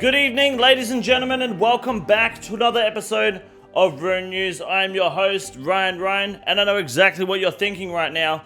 Good evening, ladies and gentlemen, and welcome back to another episode of Rune News. I am your host, Ryan, and I know exactly what you're thinking right now.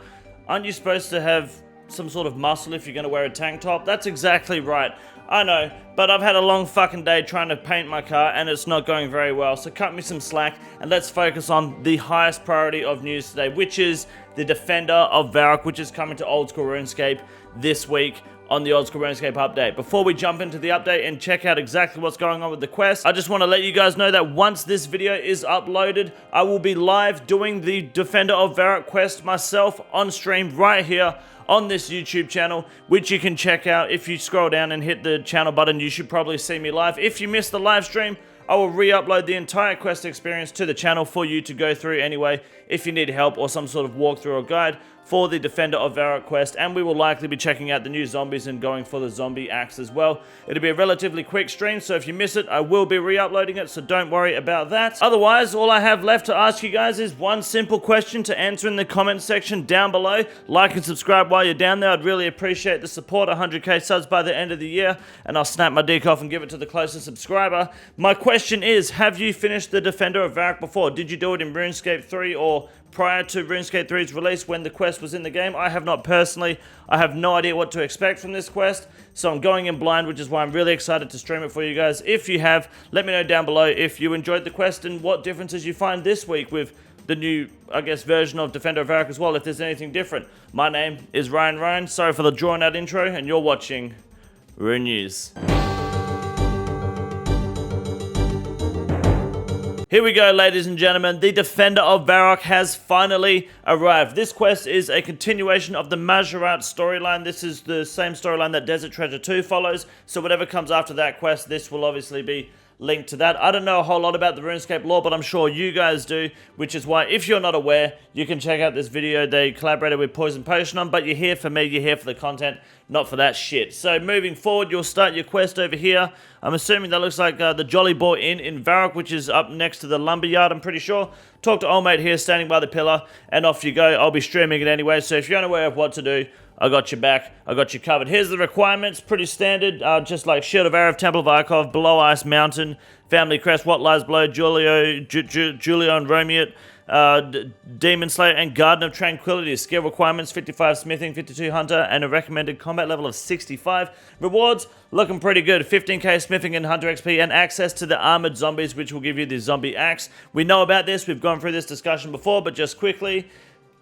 Aren't you supposed to have some sort of muscle if you're going to wear a tank top? That's exactly right. I know, but I've had a long fucking day trying to paint my car and it's not going very well, so cut me some slack and let's focus on the highest priority of news today, which is the Defender of Barac, which is coming to Oldschool RuneScape this week on the Oldschool RuneScape update. Before we jump into the update and check out exactly what's going on with the quest, I just want to let you guys know that once this video is uploaded, I will be live doing the Defender of Barac quest myself on stream right here on this YouTube channel, which you can check out. If you scroll down and hit the channel button, you should probably see me live. If you missed the live stream, I will re-upload the entire quest experience to the channel for you to go through anyway, if you need help or some sort of walkthrough or guide for the Defender of Barac quest, and we will likely be checking out the new zombies and going for the zombie axe as well. It'll be a relatively quick stream, so if you miss it, I will be re-uploading it, so don't worry about that. Otherwise, all I have left to ask you guys is one simple question to answer in the comment section down below. Like and subscribe while you're down there. I'd really appreciate the support. 100k subs by the end of the year, and I'll snap my dick off and give it to the closest subscriber. My question is, have you finished the Defender of Barac before? Did you do it in RuneScape 3 or prior to RuneScape 3's release when the quest was in the game? I have not personally. I have no idea what to expect from this quest, so I'm going in blind, which is why I'm really excited to stream it for you guys. If you have, let me know down below if you enjoyed the quest and what differences you find this week with the new, I guess, version of Defender of Barac as well, if there's anything different. My name is Ryan. Sorry for the drawn out intro, and you're watching Rune News. Here we go, ladies and gentlemen. The Defender of Barac has finally arrived. This quest is a continuation of the Majorat storyline. This is the same storyline that Desert Treasure 2 follows, so whatever comes after that quest, this will obviously be linked to that. I don't know a whole lot about the RuneScape lore, but I'm sure you guys do, which is why, if you're not aware, you can check out this video they collaborated with Poison Potion on, but you're here for me, you're here for the content, not for that shit. So moving forward, you'll start your quest over here. I'm assuming that looks like the Jolly Boy Inn in Barac, which is up next to the Lumberyard, I'm pretty sure. Talk to old mate here, standing by the pillar, and off you go. I'll be streaming it anyway, so if you're unaware of what to do, I got your back, I got you covered. Here's the requirements, pretty standard, just like Shield of Arif, Temple of Arkhov, Below Ice Mountain, Family Crest, What Lies Below, Julio and Romeo, Demon Slayer, and Garden of Tranquility. Skill requirements, 55 Smithing, 52 Hunter, and a recommended combat level of 65. Rewards, looking pretty good, 15k Smithing and Hunter XP, and access to the armored zombies, which will give you the zombie axe. We know about this, we've gone through this discussion before, but just quickly,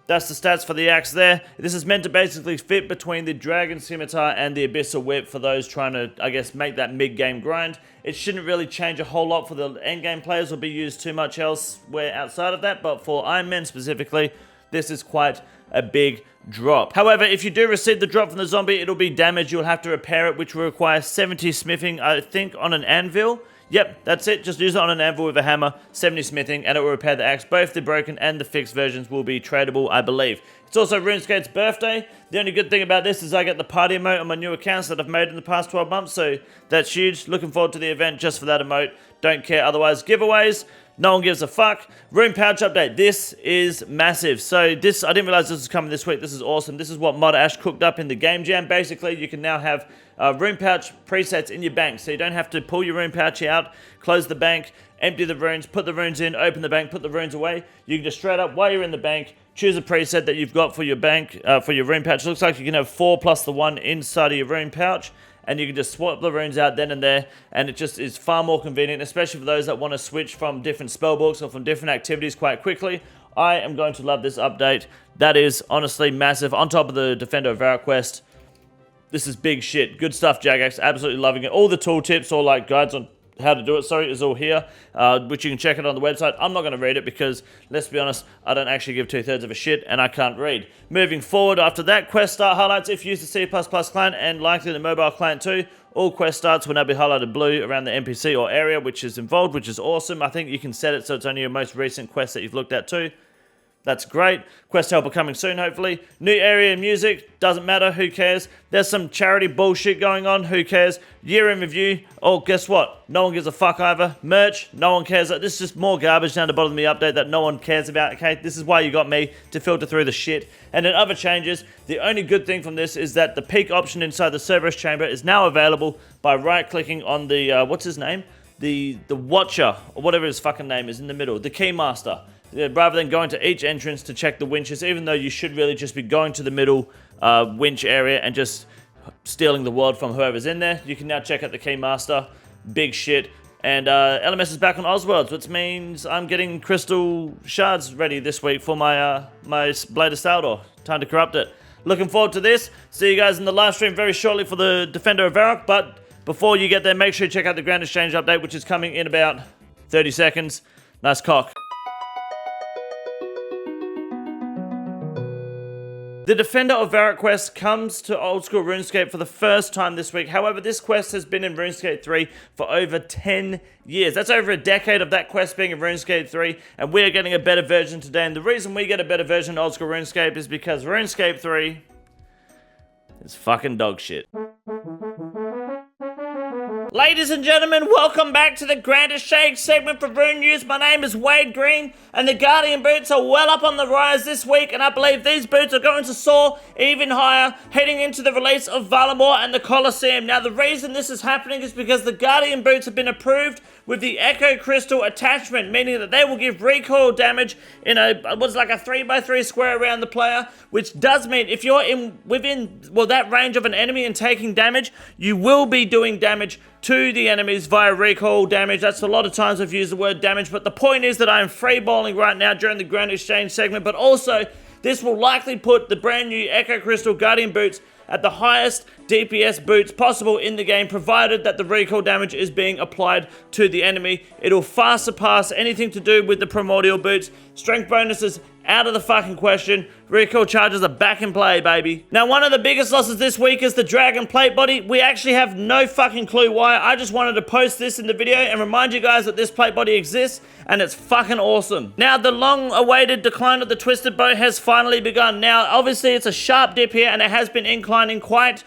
that's the stats for the axe there. This is meant to basically fit between the Dragon Scimitar and the Abyssal Whip for those trying to, I guess, make that mid-game grind. It shouldn't really change a whole lot for the end-game players or be used too much elsewhere outside of that, but for Ironman specifically, this is quite a big drop. However, if you do receive the drop from the zombie, it'll be damaged. You'll have to repair it, which will require 70 Smithing, I think, on an anvil. Yep, that's it. Just use it on an anvil with a hammer, 70 Smithing, and it will repair the axe. Both the broken and the fixed versions will be tradable, I believe. It's also RuneScape's birthday. The only good thing about this is I get the party emote on my new accounts that I've made in the past 12 months, so that's huge. Looking forward to the event just for that emote. Don't care otherwise. Giveaways, no one gives a fuck. Rune pouch update. This is massive. So this, I didn't realize this was coming this week. This is awesome. This is what Mod Ash cooked up in the game jam. Basically, you can now have rune pouch presets in your bank, so you don't have to pull your rune pouch out, close the bank, empty the runes, put the runes in, open the bank, put the runes away. You can just straight up, while you're in the bank, choose a preset that you've got for your bank, for your rune pouch. It looks like you can have 4 plus the 1 inside of your rune pouch, and you can just swap the runes out then and there, and it just is far more convenient, especially for those that want to switch from different spellbooks or from different activities quite quickly. I am going to love this update. That is honestly massive. On top of the Defender of Barac quest, this is big shit. Good stuff, Jagex. Absolutely loving it. All the tooltips or like guides on how to do it, is all here, which you can check out on the website. I'm not going to read it because, let's be honest, I don't actually give 2/3 of a shit and I can't read. Moving forward, after that, quest start highlights. If you use the C++ client and likely the mobile client too, all quest starts will now be highlighted blue around the NPC or area which is involved, which is awesome. I think you can set it so it's only your most recent quest that you've looked at too. That's great. Quest helper coming soon, hopefully. New area music, doesn't matter, who cares? There's some charity bullshit going on, who cares? Year in review, oh, guess what? No one gives a fuck either. Merch, no one cares. This is just more garbage down the bottom of the update that no one cares about, okay? This is why you got me, to filter through the shit. And then other changes, the only good thing from this is that the peak option inside the Cerberus chamber is now available by right-clicking on the, what's his name? The Watcher, or whatever his fucking name is, in the middle, the Keymaster. Rather than going to each entrance to check the winches, even though you should really just be going to the middle winch area and just stealing the world from whoever's in there, you can now check out the Keymaster. Big shit. And LMS is back on Osworlds, which means I'm getting crystal shards ready this week for my my Blade of Saldor. Time to corrupt it. Looking forward to this. See you guys in the live stream very shortly for the Defender of Barac, but before you get there, make sure you check out the Grand Exchange update, which is coming in about 30 seconds. Nice cock. The Defender of Barac quest comes to Oldschool RuneScape for the first time this week. However, this quest has been in RuneScape 3 for over 10 years. That's over a decade of that quest being in RuneScape 3, and we are getting a better version today. And the reason we get a better version of Oldschool RuneScape is because RuneScape 3 is fucking dog shit. Ladies and gentlemen, welcome back to the Grand Exchange segment for Rune News. My name is Wade Green, and the Guardian boots are well up on the rise this week, and I believe these boots are going to soar even higher, heading into the release of Varlamore and the Colosseum. Now, the reason this is happening is because the Guardian boots have been approved with the Echo Crystal attachment, meaning that they will give recoil damage in what's like a 3x3 square around the player, which does mean if you're within that range of an enemy and taking damage, you will be doing damage to the enemies via recoil damage. That's a lot of times I've used the word damage, but the point is that I'm freeballing right now during the Grand Exchange segment, but also this will likely put the brand new Echo Crystal Guardian boots at the highest DPS boots possible in the game, provided that the recoil damage is being applied to the enemy. It'll far surpass anything to do with the primordial boots. Strength bonuses out of the fucking question. Recoil charges are back in play, baby. Now, one of the biggest losses this week is the Dragon Plate Body. We actually have no fucking clue why. I just wanted to post this in the video and remind you guys that this plate body exists, and it's fucking awesome. Now, the long-awaited decline of the Twisted Bow has finally begun. Now, obviously, it's a sharp dip here, and it has been inclining quite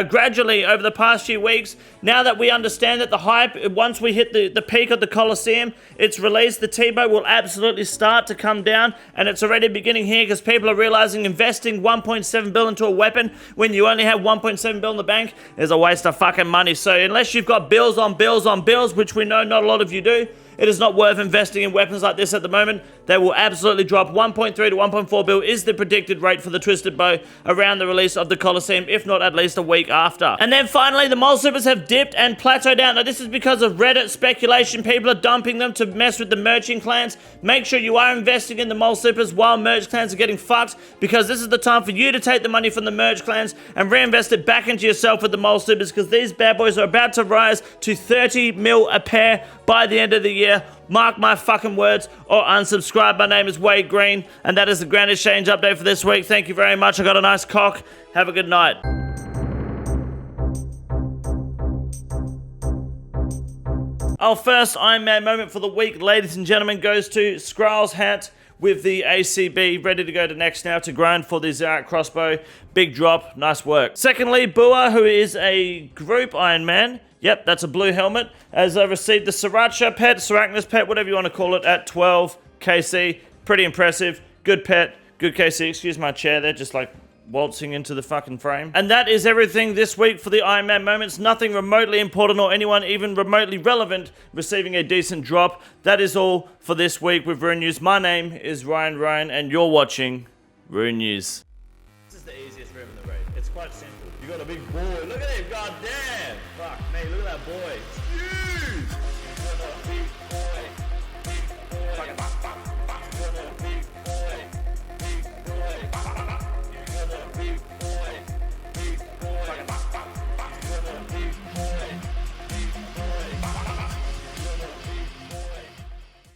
gradually over the past few weeks. Now that we understand that the hype, once we hit the peak of the Colosseum, its release, the T-Bow will absolutely start to come down, and it's already beginning here because people are realizing investing 1.7 bill into a weapon when you only have 1.7 bill in the bank is a waste of fucking money. So unless you've got bills on bills on bills, which we know not a lot of you do, it is not worth investing in weapons like this at the moment. They will absolutely drop. 1.3 to 1.4 bill is the predicted rate for the Twisted Bow around the release of the Colosseum, if not at least a week after. And then finally, the Mole Supers have dipped and plateaued out. Now, this is because of Reddit speculation. People are dumping them to mess with the merching clans. Make sure you are investing in the Mole Supers while merch clans are getting fucked, because this is the time for you to take the money from the merch clans and reinvest it back into yourself with the Mole Supers, because these bad boys are about to rise to 30 mil a pair by the end of the year. Mark my fucking words or unsubscribe. My name is Wade Green, and that is the Grand Exchange update for this week. Thank you very much. I got a nice cock. Have a good night. Our first Ironman moment for the week, ladies and gentlemen, goes to Skrall's hat with the ACB, ready to go to next now to grind for the Zarek crossbow. Big drop, nice work. Secondly, Bua, who is a group Ironman, yep, that's a blue helmet, has received the Sriracha pet, Sarachnis pet, whatever you want to call it, at 12 KC. Pretty impressive. Good pet, good KC. Excuse my chair there, just like waltzing into the fucking frame. And that is everything this week for the Iron Man moments. Nothing remotely important or anyone even remotely relevant receiving a decent drop. That is all for this week with Rune News. My name is Ryan, and you're watching Rune News. This is the easiest room in the raid. It's quite simple. You got a big boy. Look at him, goddamn. Fuck me, look at that boy. It's huge.